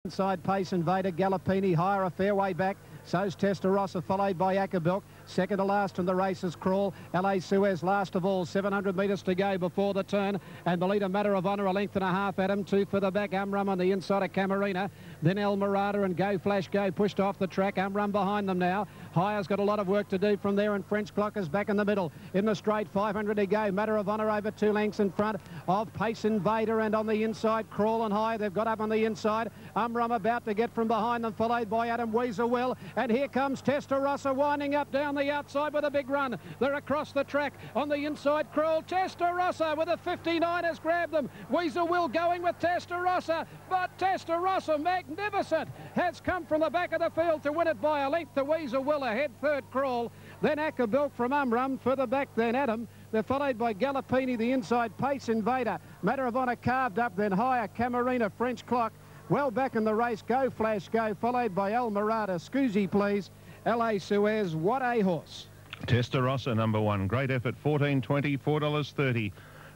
Inside Pace Invader, Gallopini higher a fair way back. So's Testarossa, followed by Ackerbilk. Second to last from the races Crawl. LA Suez last of all. 700 metres to go before the turn. And the leader, Matter of Honour, a length and a half at him. Two for the back. Umrum on the inside of Camarina. Then El Mirada and Go Flash Go pushed off the track. Umrum behind them now. Hire's got a lot of work to do from there, and French Clock is back in the middle. In the straight, 500 to go. Matter of Honour over 2 lengths in front of Pace Invader, and on the inside, Crawl and High. They've got up on the inside. Umrum about to get from behind them, followed by Adam Weasel. And here comes Testarossa winding up down the outside with a big run. They're across the track on the inside. Crawl. Testarossa with a 59 has grabbed them. Weasel going with Testarossa, but Testarossa, magnificent, has come from the back of the field to win it by a length to Weasel ahead. Third, Crawl. Then Ackerbilk from Umrum. Further back then Adam. They're followed by Gallopini, the inside, Pace Invader. Matter of Honour carved up, then Higher, Camarina, French Clock. Well back in the race, Go Flash Go, followed by El Mirada. Scoozy, please. LA Suez, what a horse. Testarossa, number 1. Great effort, $14.20, $4.30.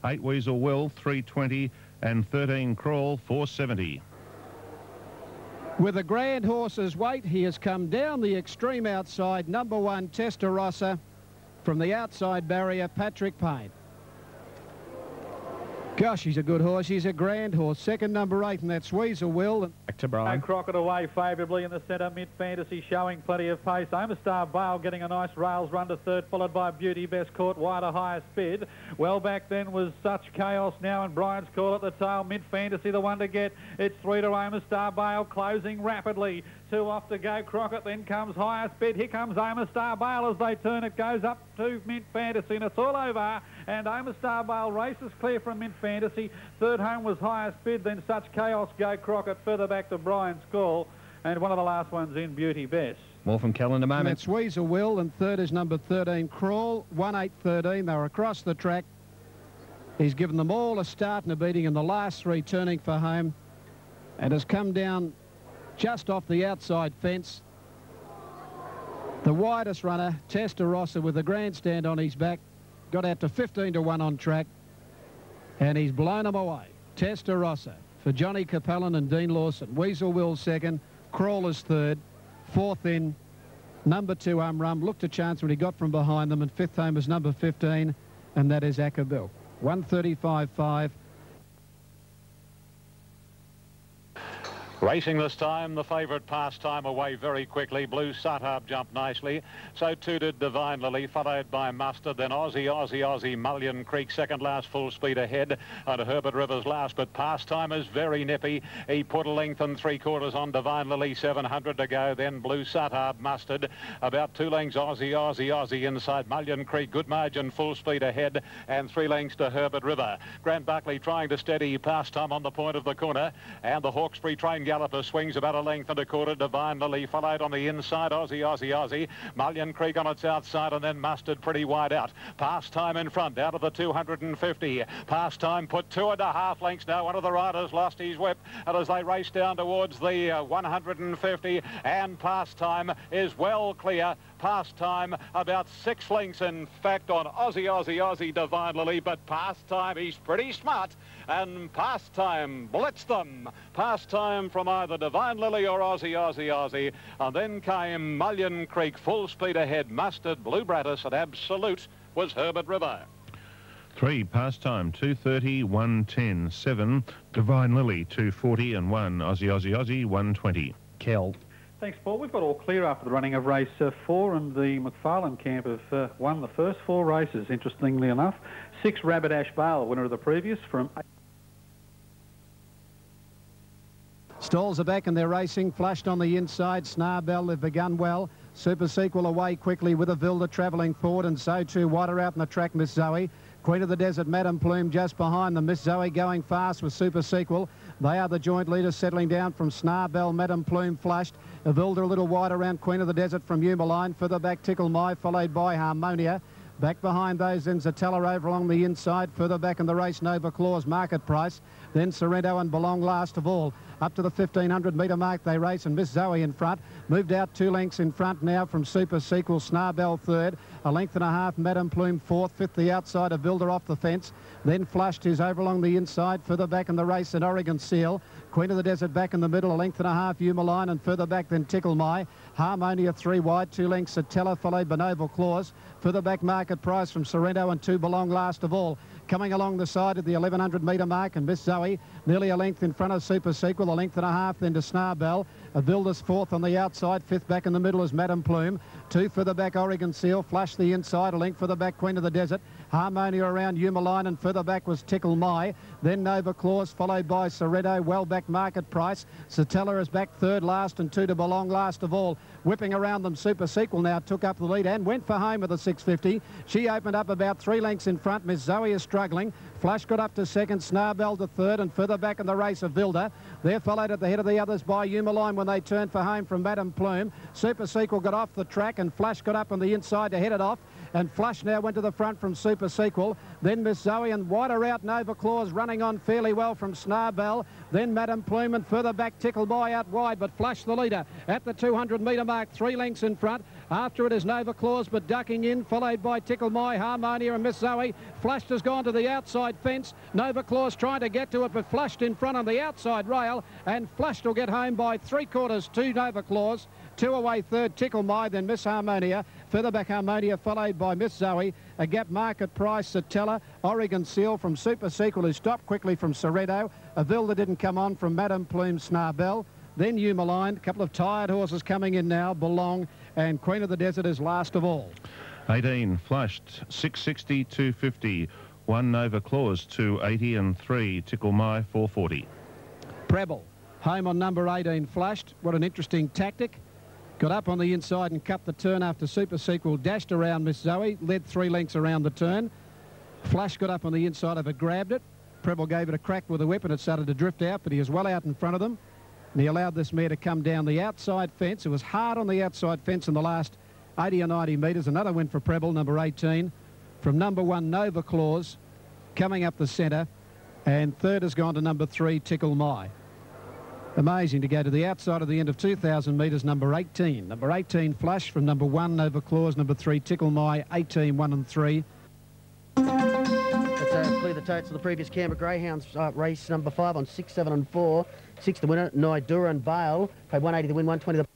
8 Weasel Will, $3.20, and 13 Crawl, $4.70. With the grand horse's weight, he has come down the extreme outside. Number 1, Testarossa. From the outside barrier, Patrick Payne. Gosh, he's a good horse. He's a grand horse. Second, number 8, and that's Weasel Will. Back to Brian. Crockett away favourably in the centre. Mid Fantasy showing plenty of pace. Omerstar Bale getting a nice rails run to third, followed by Beauty Best caught wide, a higher speed. Well back then was Such Chaos now, and Brian's call at the tail. Mid Fantasy the one to get. It's 3 to Omerstar Bale, closing rapidly. 2 off to go. Crockett, then comes higher speed. Here comes Omerstar Bale as they turn. It goes up to Mint Fantasy, and it's all over. And Omerstar Bale races clear from Mint Fantasy. Third home was higher speed, then Such Chaos, Go Crockett. Further back to Brian's call. And one of the last ones in, Beauty Best. More from Cal in a moment. That's Weasel Will, and third is number 13, Crawl. 1-8-13. They were across the track. He's given them all a start and a beating in the last 3, turning for home, and has come down just off the outside fence. The widest runner, Testarossa, with the grandstand on his back, got out to 15 to 1 on track, and he's blown them away. Testarossa for Johnny Capellan and Dean Lawson. Weasel Will second, Crawl is third, fourth in number 2 Umrum. Looked a chance when he got from behind them, and fifth home is number 15, and that is Ackerbilk. 135.5. Racing this time, the favourite Pastime away very quickly. Blue Sat jumped nicely. So too did Divine Lily, followed by Mustard. Then Aussie, Mullion Creek, second last, full speed ahead. And Herbert Rivers last, but Pastime is very nippy. He put a length and 3/4 on Divine Lily, 700 to go. Then Blue Sat Mustard. About 2 lengths, Aussie inside Mullion Creek. Good margin, full speed ahead. And 3 lengths to Herbert River. Grant Buckley trying to steady Pastime on the point of the corner. And the Hawkesbury train Galloper swings about a length and a quarter. Divine Lily followed on the inside. Aussie. Mullion Creek on its outside, and then Mustard pretty wide out. Pastime in front, out of the 250. Pastime put 2.5 lengths now. One of the riders lost his whip, and as they race down towards the 150, and Pastime is well clear. Pastime about 6 lengths, in fact, on Aussie, Divine Lily, but Pastime, he's pretty smart, and Pastime blitzed them. Pastime from either Divine Lily or Aussie, and then came Mullion Creek, full speed ahead. Mustard, Blue Bratis, and Absolute was Herbert River. 3 Pastime, 2:30, 1:10, 7 Divine Lily, 2:40, and 1 Aussie, 1:20. Kel. Thanks, Paul. We've got all clear after the running of race 4, and the McFarlane camp have won the first 4 races, interestingly enough. 6 Rabbit Ash Bale, winner of the previous, from 8. Stalls are back and they're racing. Flushed on the inside. Snarbell, they've begun well. Super Sequel away quickly with a Vilda travelling forward, and so too Water out in the track, Miss Zoe. Queen of the Desert, Madam Plume just behind them. Miss Zoe going fast with Super Sequel. They are the joint leaders, settling down from Snarbell, Madam Plume flushed. Vilda a little wide around Queen of the Desert from Umaline. Further back Tickle My, followed by Harmonia. Back behind those then Zatella over along the inside. Further back in the race, Nova Claus, Market Price. Then Sorrento and Belong last of all. Up to the 1,500 metre mark they race, and Miss Zoe in front. Moved out 2 lengths in front now from Super Sequel. Snarbell third. A length and a half, Madame Plume fourth. Fifth, the outside of Builder off the fence. Then Flushed is over along the inside. Further back in the race, an Oregon Seal. Queen of the Desert back in the middle. A length and a half, Umaline, and further back then Tickle My. Harmonia 3 wide. 2 lengths, Satella, followed by Noble Clause. Further back, Market Price from Sorrento, and 2 Belong last of all. Coming along the side at the 1,100 metre mark, and Miss Zoe nearly a length in front of Super Sequel. A length and a half then to Snarbell. A Builder's fourth on the outside. Fifth back in the middle is Madame Plume. 2 further back, Oregon Seal. Flush the inside. A length further back, Queen of the Desert. Harmonia around Umaline, and further back was Tickle My. Then Nova Clause, followed by Sorrento. Well back, Market Price. Satella is back third last, and 2 to Belong last of all. Whipping around them, Super Sequel now took up the lead and went for home with a 650. She opened up about 3 lengths in front. Miss Zoe is struggling. Flush got up to second, Snarbell to third, and further back in the race of Vilda. They're followed at the head of the others by Umaline when they turned for home from Madame Plume. Super Sequel got off the track, and Flush got up on the inside to head it off. And Flush now went to the front from Super Sequel. Then Miss Zoe, and wider out Nova Clause running on fairly well from Snarbell. Then Madame Plume, and further back Tickle My out wide, but Flush the leader at the 200 metre mark, 3 lengths in front. After it is Nova Clause, but ducking in, followed by Tickle My, Harmonia and Miss Zoe. Flushed has gone to the outside fence. Nova Clause trying to get to it, but Flushed in front on the outside rail, and Flushed will get home by 3/4 to Nova Clause. 2 away third, Tickle My, then Miss Harmonia. Further back, Harmonia, followed by Miss Zoe. A gap, Market Price, Satella. Oregon Seal from Super Sequel, who stopped quickly from Sorrento. A Vilda didn't come on from Madame Plume, Snarbell. Then Umaline. A couple of tired horses coming in now. Belong, and Queen of the Desert is last of all. 18 Flushed, 660, 250. 1 Nova Clause, 280, and 3 Tickle My, 440. Preble, home on number 18 Flushed. What an interesting tactic. Got up on the inside and cut the turn after Super Sequel dashed around Miss Zoe, led 3 lengths around the turn. Flush got up on the inside of it, grabbed it. Preble gave it a crack with the whip and it started to drift out, but he was well out in front of them. And he allowed this mare to come down the outside fence. It was hard on the outside fence in the last 80 or 90 metres. Another win for Preble, number 18. From number 1, Nova Clause, coming up the centre. And third has gone to number 3, Tickle My. Amazing to go to the outside of the end of 2,000 metres, number 18. Number 18, Flush, from number 1, Nova Clause, number 3, Tickle My, 18, 1 and 3. Let's clear the totes of the previous Canberra Greyhounds race number 5 on 6, 7 and 4. 6 the winner, Naidura and Vale. Paid 180 to win, 120 the...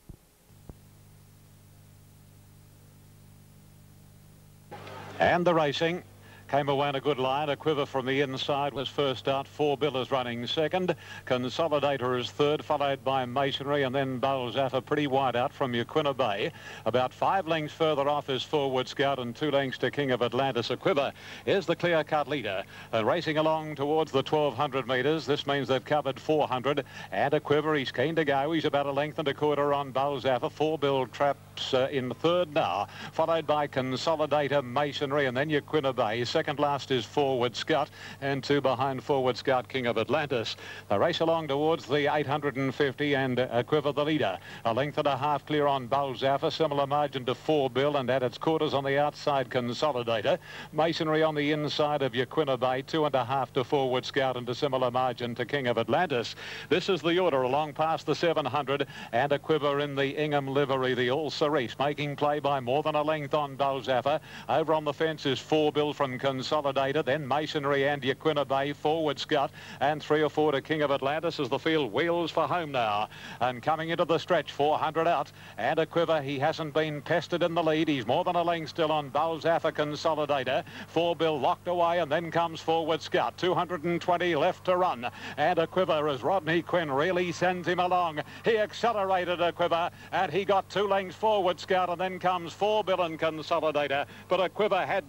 And the racing came away in a good line. A Quiver from the inside was first out. 4 Billers running second. Consolidator is third, followed by Masonry, and then Balzaffa pretty wide out from Yaquina Bay. About 5 lengths further off is Forward Scout, and 2 lengths to King of Atlantis. A Quiver is the clear-cut leader. And racing along towards the 1,200 metres. This means they've covered 400. And A Quiver, he's keen to go. He's about 1.25 on Balzaffa. 4 Bill Traps in third now, followed by Consolidator, Masonry, and then Yaquina Bay. Second last is Forward Scout, and 2 behind Forward Scout, King of Atlantis. They race along towards the 850, and A Quiver the leader. 1.5 lengths clear on Balzaffa, similar margin to 4 Bill, and at its quarters on the outside, Consolidator. Masonry on the inside of Yaquina Bay, 2.5 to Forward Scout, and a similar margin to King of Atlantis. This is the order along past the 700, and A Quiver in the Ingham livery, the All Cerise, making play by more than 1 length on Balzaffa. Over on the fence is 4 Bill from Consolidator, then Masonry and Yaquina Bay, Forward Scout, and 3 or 4 to King of Atlantis as the field wheels for home now. And coming into the stretch, 400 out, and A Quiver, he hasn't been pested in the lead. He's more than 1 length still on Balzaffa, Consolidator. 4 Bill locked away, and then comes Forward Scout. 220 left to run, and A Quiver, as Rodney Quinn really sends him along. He accelerated A Quiver, and he got 2 lengths Forward Scout, and then comes 4 Bill and Consolidator. But A Quiver had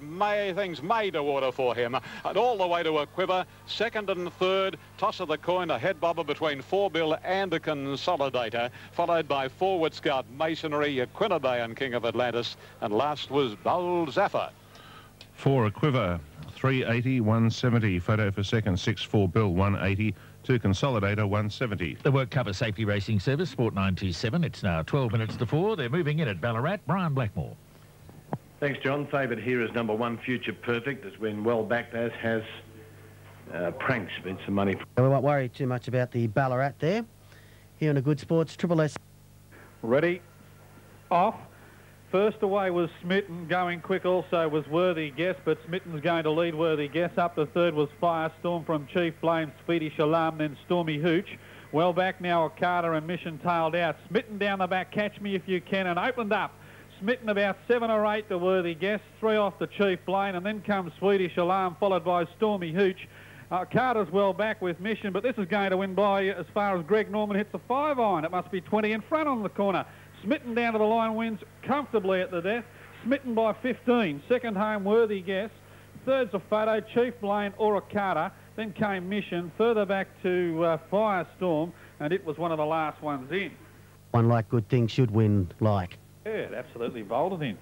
things made to order for him, and all the way to A Quiver, second and third. Toss of the coin, a head bobber between 4 Bill and a Consolidator, followed by Forward Scout, Masonry, Yaquina Bay and King of Atlantis, and last was Balzaffa. 4 A Quiver, 380, 170. Photo for second, 6 4 Bill, 180. 2 Consolidator, 170. The Work Cover Safety Racing Service, Sport 927. It's now 12 minutes to 4. They're moving in at Ballarat. Brian Blackmore. Thanks, John. Favoured here is number 1, Future Perfect. Has been well backed, as has pranks, bet some money. We won't worry too much about the Ballarat there. Here on a Good Sports Triple S. Ready, off. First away was Smitten, going quick also was Worthy Guess, but Smitten's going to lead Worthy Guess. Up the third was Firestorm from Chief Flame, Swedish Alarm, then Stormy Hooch. Well back now, Okada and Mission tailed out. Smitten down the back, Catch Me If You Can, and opened up. Smitten about 7 or 8 to Worthy Guess, 3 off the Chief Lane, and then comes Swedish Alarm, followed by Stormy Hooch. Carter's well back with Mission, but this is going to win by, as far as Greg Norman hits a 5-iron. It must be 20 in front on the corner. Smitten down to the line, wins comfortably at the death. Smitten by 15. Second home, Worthy Guess. Third's a photo, Chief Lane or a Carter. Then came Mission. Further back to Firestorm, and it was one of the last ones in. One like Good Things should win like. Yeah, it absolutely bolted in.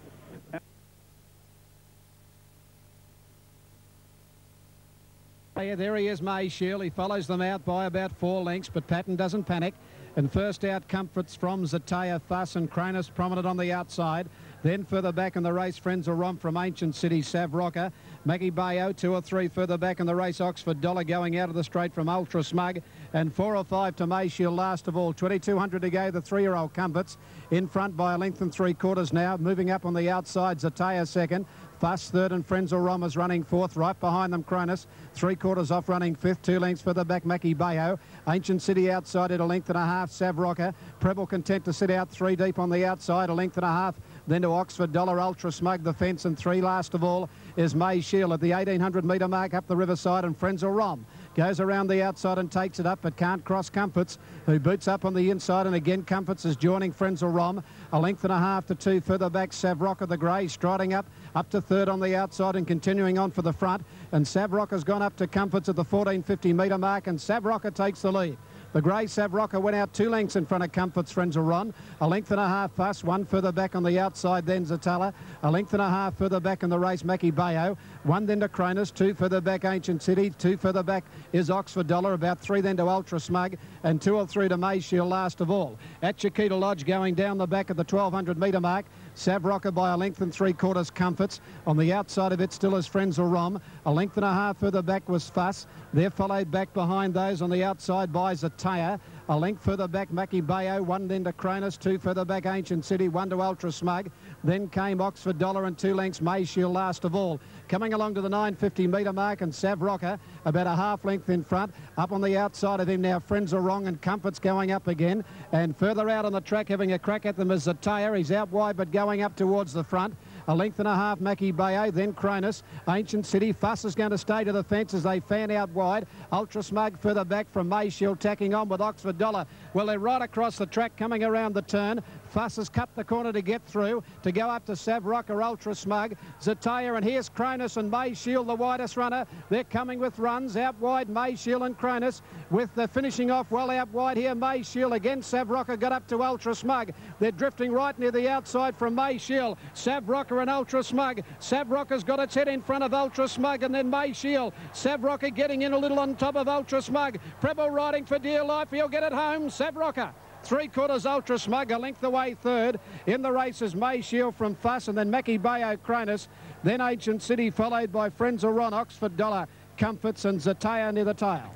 Yeah, there he is, May Shield. He follows them out by about 4 lengths, but Patton doesn't panic. And first out, Comforts from Zataya, Fuss and Cronus prominent on the outside. Then further back in the race, Friends of Rom from Ancient City, Sav Rocker. Maggie Bayo, 2 or 3 further back in the race, Oxford Dollar going out of the straight from Ultra Smug. And 4 or 5 to May Shield last of all. 2,200 to go, the 3-year-old Comforts. In front by a length and 3/4 now. Moving up on the outside, Zataya second. Fuss third and Frenzel Rom is running fourth. Right behind them, Cronus. 3/4 off running fifth. 2 lengths further back, Mackie Bayo. Ancient City outside at a length and a half. Sav Rocker. Preble content to sit out 3 deep on the outside. A length and a half. Then to Oxford Dollar, Ultra Smug, the fence, and 3 last of all is May Shield at the 1,800 metre mark up the riverside, and Frenzel Rom goes around the outside and takes it up, but can't cross Comforts, who boots up on the inside, and again Comforts is joining Frenzel Rom. A length and a half to 2 further back, Sav Rocker the grey striding up to third on the outside and continuing on for the front, and Sav Rocker's gone up to Comforts at the 1,450 metre mark, and Sav Rocker takes the lead. The grey Sav Rocker went out 2 lengths in front of Comfort's Frenzel Ron. A length and a half Fuss, 1 further back on the outside, then Zatala. A length and a half further back in the race, Mackie Bayo. 1 then to Cronus, 2 further back, Ancient City. 2 further back is Oxford Dollar, about 3 then to Ultra Smug, and 2 or 3 to May Shield last of all. At Chiquita Lodge going down the back of the 1,200 metre mark. Sav Rocker by a length and 3/4 Comforts. On the outside of it still is Frenzel Rom. A length and a half further back was Fuss. They're followed back behind those on the outside by Zataya. A length further back, Mackie Bayo. 1 then to Cronus, 2 further back, Ancient City. 1 to Ultra Smug. Then came Oxford Dollar and 2 lengths, May Shield last of all. Coming along to the 950 metre mark, and Sav Rocker about a half length in front. Up on the outside of him now, Frenzel Rom, and Comforts going up again. And further out on the track, having a crack at them is Zataya. He's out wide, but going up towards the front. A length and a half, Mackie Bayo, then Cronus. Ancient City. Fuss is going to stay to the fence as they fan out wide. Ultra Smug further back from May Shield, tacking on with Oxford Dollar. Well, they're right across the track, coming around the turn. Fuss has cut the corner to get through, to go up to Sav Rocker, Ultra Smug, Zataya, and here's Cronus and May Shield, the widest runner. They're coming with runs. Out wide, May Shield and Cronus, with the finishing off well out wide here, May Shield. Again, Sav Rocker got up to Ultra Smug. They're drifting right near the outside from May Shield. Sav Rocker and Ultra Smug. Sav Rocker's got its head in front of Ultra Smug, and then May Shield. Sav Rocker getting in a little on top of Ultra Smug. Preble riding for dear life. He'll get it home. Sav Rocker. 3/4 Ultra Smug, a length away third. In the races, May Shield from Fuss, and then Mackie Bayo, Cronus. Then Ancient City, followed by Frenzel Ron, Oxford Dollar, Comforts, and Zataya near the tail.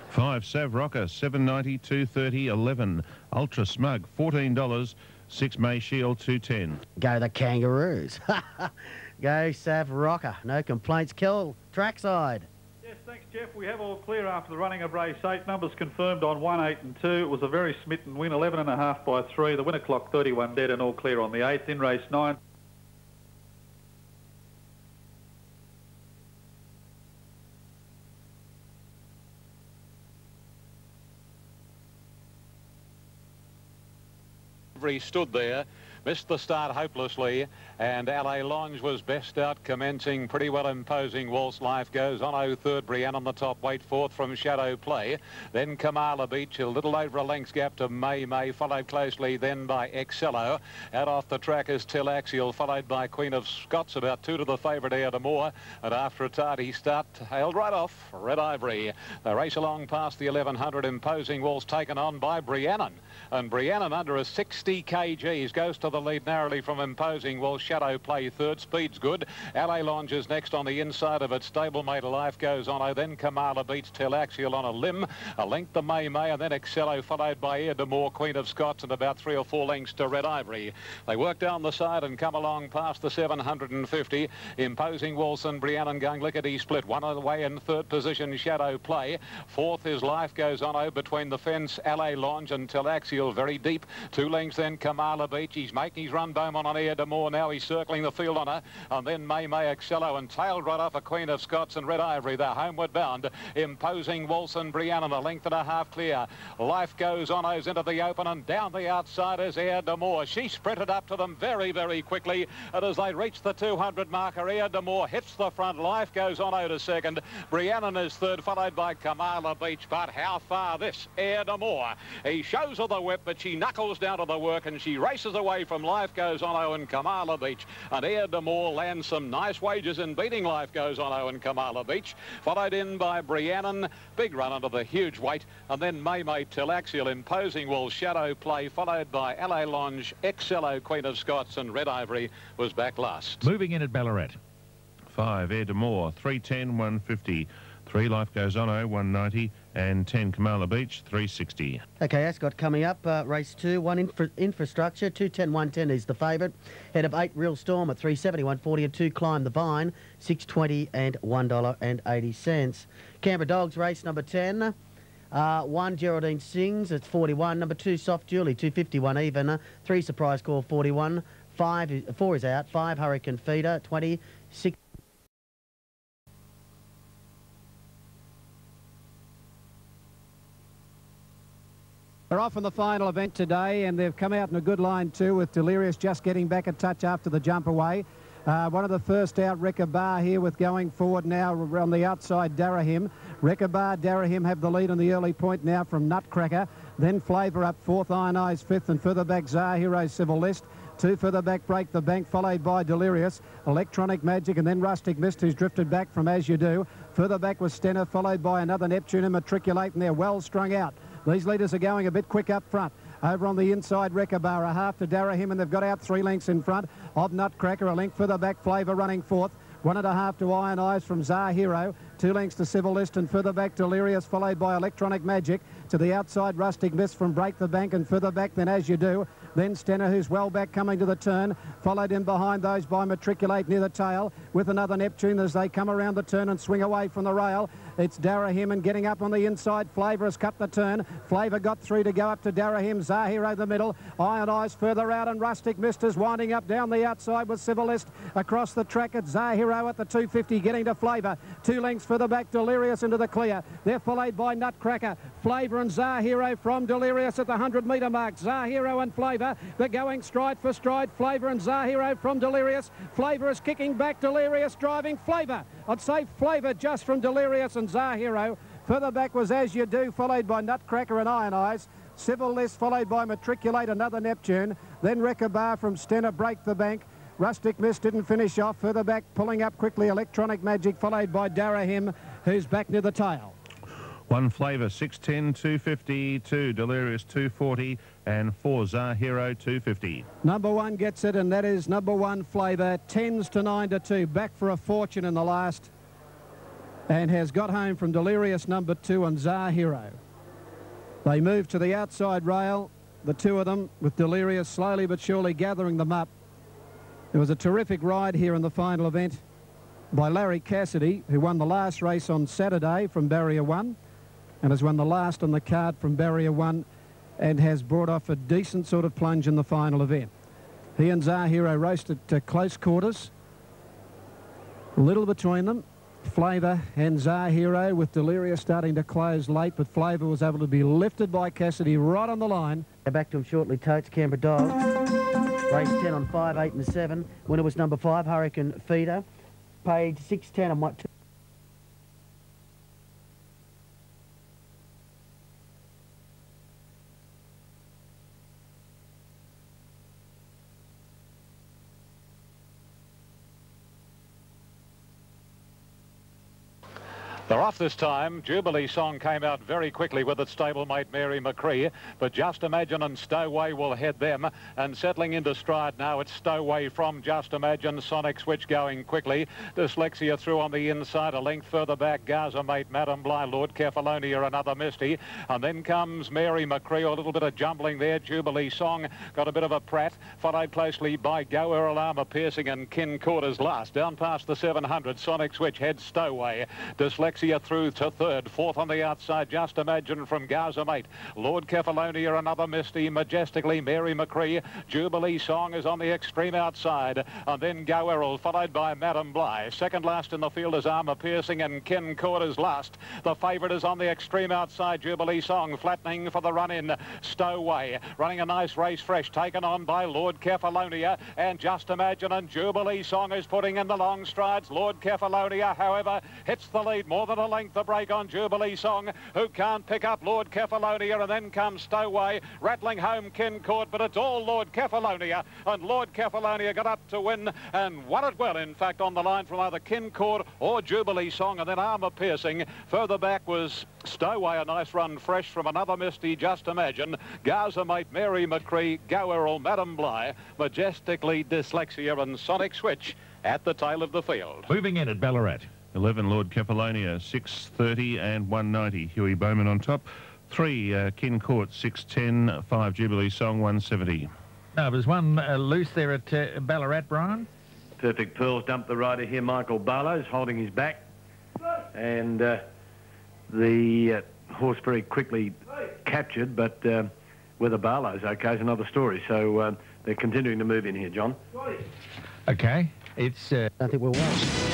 5 Sav Rocker, $7.90, $2.30, 11 Ultra Smug, $14, 6 May Shield, $2.10. Go the Kangaroos. Go Sav Rocker. No complaints. Kel, trackside. Yes, thanks, Jeff. We have all clear after the running of race 8. Numbers confirmed on 1, 8 and 2. It was a very smitten win, 11.5 by 3. The winner clock 31 dead and all clear on the 8th. In race 9. He stood there, missed the start hopelessly, and LA Longe was best out, commencing pretty well imposing. Waltz Life goes on. Third, Brienne on the top, wait fourth from Shadow Play. Then Kamala Beach, a little over a length's gap to May, followed closely then by Excello. Out off the track is Till Axial, followed by Queen of Scots, about 2 to the favourite Air to Moore. And after a tardy start, hailed right off, Red Ivory. They race along past the 1100, imposing Waltz taken on by Briannon. And Briannon under a 60 kgs goes to the the lead narrowly from Imposing Will. Shadow Play third. Speed's good. LA Lounge is next on the inside of it. Stablemate Life Goes On. Then Kamala beats Telaxial on a limb. A length to May and then Excello, followed by Air de Moore, Queen of Scots, and about 3 or 4 lengths to Red Ivory. They work down the side and come along past the 750. Imposing Wilson, Brianna going lickety split. One away in third position, Shadow Play. Fourth is Life Goes On between the fence, LA Lounge and Telaxial very deep. 2 lengths then Kamala Beach. He's making his run Beaumont on Air de Moore. Now he's circling the field on her. And then May Excello and tailed right off a Queen of Scots and Red Ivory. They're homeward bound. Imposing Wilson, Brianna, a length and a half clear. Life Goes On into the open and down the outside is Air de Moore. She sprinted up to them very, very quickly. And as they reach the 200 marker, Air de Moore hits the front. Life Goes On to second. Brianna is third, followed by Kamala Beach. But how far this Air de Moore? He shows her the whip, but she knuckles down to the work and she races away from Life Goes On and Kamala Beach. And Air de Moore lands some nice wages in beating Life Goes On and Kamala Beach. Followed in by Brianna. Big run under the huge weight. And then May Telaxial, Imposing Will, Shadow Play, followed by LA Lounge, Excello, Queen of Scots, and Red Ivory was back last. Moving in at Ballarat. 5, Air de Moore, 310, 150. 3, Life Goes On, 190, and 10, Kamala Beach, 360. Okay, Ascot coming up. Race 2, 1 Infrastructure, 210, 110 is the favourite. Head of 8, Real Storm at 370, 140, and 2, Climb the Vine, 620 and $1.80. Canberra Dogs, race number 10. 1, Geraldine Sings, it's 41. Number 2, Soft Julie, 251 even. 3, Surprise Call, 41. 4 is out. 5, Hurricane Feeder, 20. 6. They're off in the final event today, and they've come out in a good line too, with Delirious just getting back a touch after the jump away. One of the first out, Rekka Bar here, with going forward now on the outside, Darahim. Rekka Bar, Darahim have the lead on the early point now from Nutcracker. Then Flavour up fourth, Iron Eyes fifth, and further back Zar Hero, Civil List. 2 further back, Break the Bank, followed by Delirious, Electronic Magic, and then Rustic Mist, who's drifted back from As You Do. Further back was Stenner, followed by another Neptune and Matriculate, and they're well strung out. These leaders are going a bit quick up front. Over on the inside, Rekka Bar, a half to Darahim, and they've got out 3 lengths in front of Nutcracker. A length further back, Flavour running fourth. 1.5 to Iron Eyes from Zar Hero. 2 lengths to Civil List, and further back Delirious, followed by Electronic Magic. To the outside, Rustic Mist from Break the Bank, and further back then As You Do. Then Stenner, who's well back, coming to the turn. Followed in behind those by Matriculate near the tail, with another Neptune as they come around the turn and swing away from the rail. It's Darahim, and getting up on the inside, Flavour has cut the turn. Flavour got through to go up to Darahim. Zar Hero the middle. Iron Eyes further out, and Rustic Mist is winding up down the outside with Civil List across the track. It's Zar Hero at the 250, getting to Flavour. 2 lengths further back, Delirious into the clear. They're followed by Nutcracker. Flavour and Zar Hero from Delirious at the 100-metre mark. Zar Hero and Flavour, they're going stride for stride. Flavour and Zar Hero from Delirious. Flavour is kicking back, Delirious driving. Flavour, I'd say Flavour just from Delirious and Zar Hero. Further back was As You Do, followed by Nutcracker and Iron Eyes. Civil List followed by Matriculate, another Neptune. Then Rekka Bar from Stenner, Break the Bank. Rustic Mist didn't finish off. Further back, pulling up quickly, Electronic Magic, followed by Darahim, who's back near the tail. 1, Flavour, 610, 250, 2, Delirious, 240, and 4, Zar Hero, 250. Number 1 gets it, and that is number 1, Flavour. 10s to 9 to 2. Back for a fortune in the last, and has got home from Delirious number 2 and Zar Hero. They move to the outside rail, the 2 of them, with Delirious slowly but surely gathering them up. There was a terrific ride here in the final event by Larry Cassidy, who won the last race on Saturday from Barrier 1 and has won the last on the card from Barrier 1 and has brought off a decent sort of plunge in the final event. He and Zar Hero raced at close quarters, a little between them. Flavour and Zar Hero, with Delirious starting to close late, but Flavour was able to be lifted by Cassidy right on the line. Back to him shortly, Totes, Canberra Dogs. Race 10 on 5, 8 and 7. Winner was number 5, Hurricane Feeder. Paid 610 and what? They're off this time. Jubilee Song came out very quickly with its stablemate Mary McCree, but Just Imagine and Stowaway will head them. And settling into stride now, it's Stowaway from Just Imagine. Sonic Switch going quickly. Dyslexia through on the inside. A length further back, Gaza Mate, Madam Bly, Lord Kefalonia, another Misty. And then comes Mary McCree. A little bit of jumbling there. Jubilee Song got a bit of a prat. Followed closely by Go Earl Armour Piercing and Kin Quarters last. Down past the 700, Sonic Switch heads Stowaway. Dyslexia through to third. Fourth on the outside, Just Imagine from Gaza Mate. Lord Kefalonia, another Misty. Majestically, Mary McCree. Jubilee Song is on the extreme outside. And then Go Errol, followed by Madam Bly. Second last in the field is Armour Piercing and Kin Quarters last. The favourite is on the extreme outside, Jubilee Song, flattening for the run-in. Stowaway, running a nice race fresh, taken on by Lord Kefalonia. And Just Imagine and Jubilee Song is putting in the long strides. Lord Kefalonia, however, hits the lead more than a length a break on Jubilee Song, who can't pick up Lord Kefalonia, and then comes Stowaway, rattling home Kin Court, but it's all Lord Kefalonia, and Lord Kefalonia got up to win, and won it well, in fact, on the line from either Kin Court or Jubilee Song, and then Armour Piercing. Further back was Stowaway, a nice run fresh from another Misty, Just Imagine, Gaza Mate, Mary McCree, Go Errol, Madam Bly, Majestically, Dyslexia and Sonic Switch at the tail of the field. Moving in at Ballarat. 11, Lord Kefalonia, 6.30 and 1.90. Huey Bowman on top. 3, Kin Court, 6.10. 5, Jubilee Song, 1.70. Now, there's one loose there at Ballarat, Brian. Perfect Pearls dumped the rider here, Michael Barlow's holding his back. And the horse very quickly captured, but whether Barlow's okay is another story. So they're continuing to move in here, John. Okay. It's... I think we're well.